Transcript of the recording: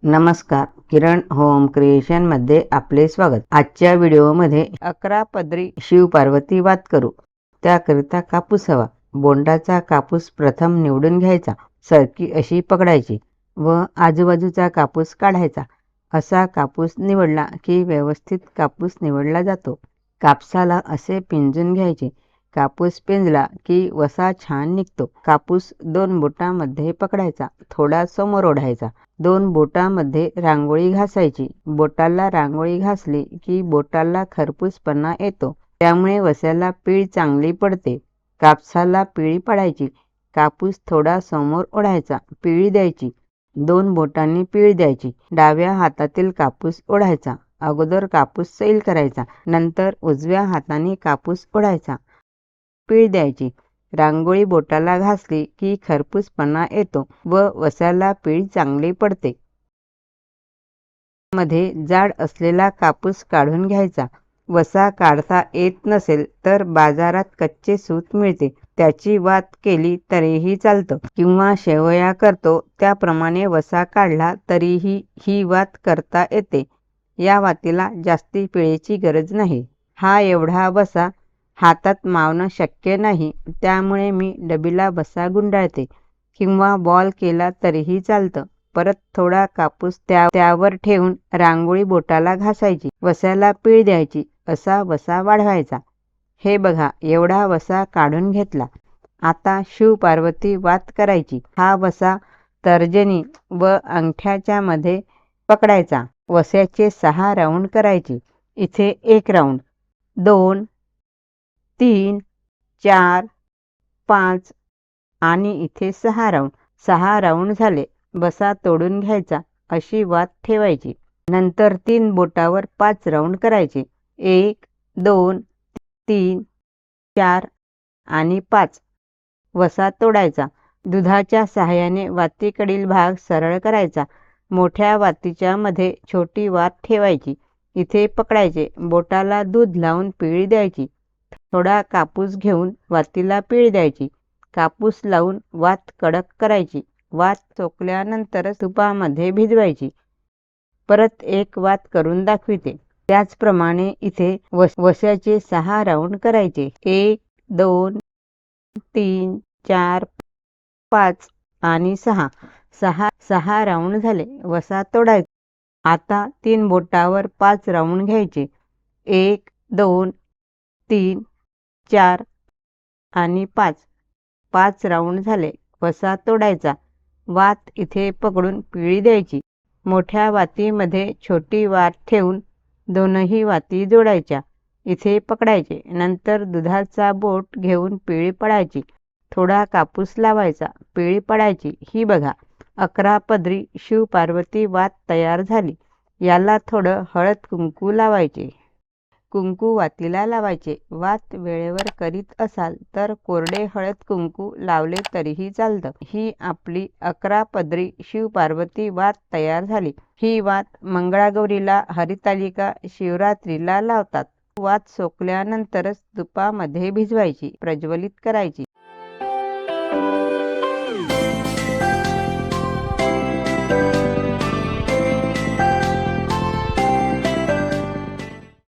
नमस्कार, किरण home creation मध्ये आपले स्वागत। आजच्या व्हिडिओमध्ये 11 पदरी शिव पार्वती वात करू। त्याकरिता कापूस हवा। बोंडाचा कापूस प्रथम निवडून घ्यायचा, सरकी अशी पकडायची व आजूबाजूचा कापूस काढायचा। असा कापूस निवडला की व्यवस्थित कापूस निवडला जातो। कापसाला असे पिंजून घ्यायचे। कापूस पिंजला की वसा छान निघतो। कापूस 2 बोटांमध्ये पकडायचा, थोडा समोर ओढायचा। 2 बोटांमध्ये रांगोळी घासायची। बोटाला रांगोळी घासली की बोटाला खरपूसपणा येतो, त्यामुळे वस्याला पीळ चांगली पडते। कापसाला पिळी पडायची। कापूस थोडा समोर ओढायचा, पिळी द्यायची। 2 बोटांनी पिळी द्यायची। डाव्या हातातील कापूस ओढायचा। अगोदर कापूस सैल करायचा, नंतर उजव्या हाताने कापूस ओढायचा, पीळ द्यायची। रांगोळी बोटाला घासली की खरपूसपणा येतो व वस्याला पीळ चांगली पडते। मध्ये जाड असलेला कापूस काढून घ्यायचा। वसा काढता येत नसेल तर बाजारात कच्चे सूत मिळते, त्याची वात केली तरीही चालतं, किंवा शेवया करतो त्याप्रमाणे वसा काढला तरीही ही वात करता येते। या वातीला जास्ती पिळेची गरज नाही। हा एवढा वसा हातात मावणं शक्य नाही, त्यामुळे मी डबीला वसा गुंडाळते, किंवा बॉल केला तरीही चालतं। परत थोडा कापूस त्यावर ठेवून रांगोळी बोटाला घासायची, वस्याला पीळ द्यायची, असा वसा वाढवायचा। हे बघा, एवढा वसा काढून घेतला। आता शिव पार्वती वात करायची। हा वसा तर्जनी व अंगठ्याच्या मध्ये पकडायचा। वस्याचे 6 राऊंड करायचे। इथे 1 राऊंड, 2, 3, 4, 5 आणि इथे 6 राऊंड। 6 राऊंड झाले। वसा तोडून घ्यायचा, अशी वात ठेवायची। नंतर 3 बोटावर 5 राऊंड करायचे। 1, 2, 3, 4 आणि 5। वसा तोडायचा। दुधाच्या सहाय्याने वातीकडील भाग सरळ करायचा। मोठ्या वातीच्या मध्ये छोटी वात ठेवायची, इथे पकडायचे। बोटाला दूध लावून पिळी द्यायची। थोडा कापूस घेऊन वातीला पिळी द्यायची। कापूस लावून वात कडक करायची। वात चोखल्यानंतरच तुपामध्ये भिजवायची। परत एक वात करून दाखविते। त्याचप्रमाणे इथे वस्याचे 6 राऊंड करायचे। 1, 2, 3, 4, 5 आणि 6। 6 राऊंड झाले। वसा तोडायचा। आता 3 बोटावर 5 राऊंड घ्यायचे। 1, 2, 3, 4 आणि 5। 5 राऊंड झाले। वसा तोडायचा। वात इथे पकडून पिळी द्यायची। मोठ्या वातीमध्ये छोटी वात ठेवून दोनही वाती जोडायच्या, इथे पकडायचे। नंतर दुधाचा बोट घेऊन पिळी पडायची। थोडा कापूस लावायचा, पिळी पडायची। ही बघा, 11 पदरी शिव पार्वती वात तयार झाली। याला थोडं हळद कुंकू लावायचे। कुंकू वातीला लावायचे। वात वेळेवर करीत असाल तर कोरडे हळद कुंकू लावले तरीही चालतं। ही आपली 11 पदरी शिव पार्वती वात तयार झाली। ही वात मंगळागौरीला, हरितालिका, शिवरात्रीला लावतात। वात सोकल्यानंतरच तुपामध्ये भिजवायची, प्रज्वलित करायची।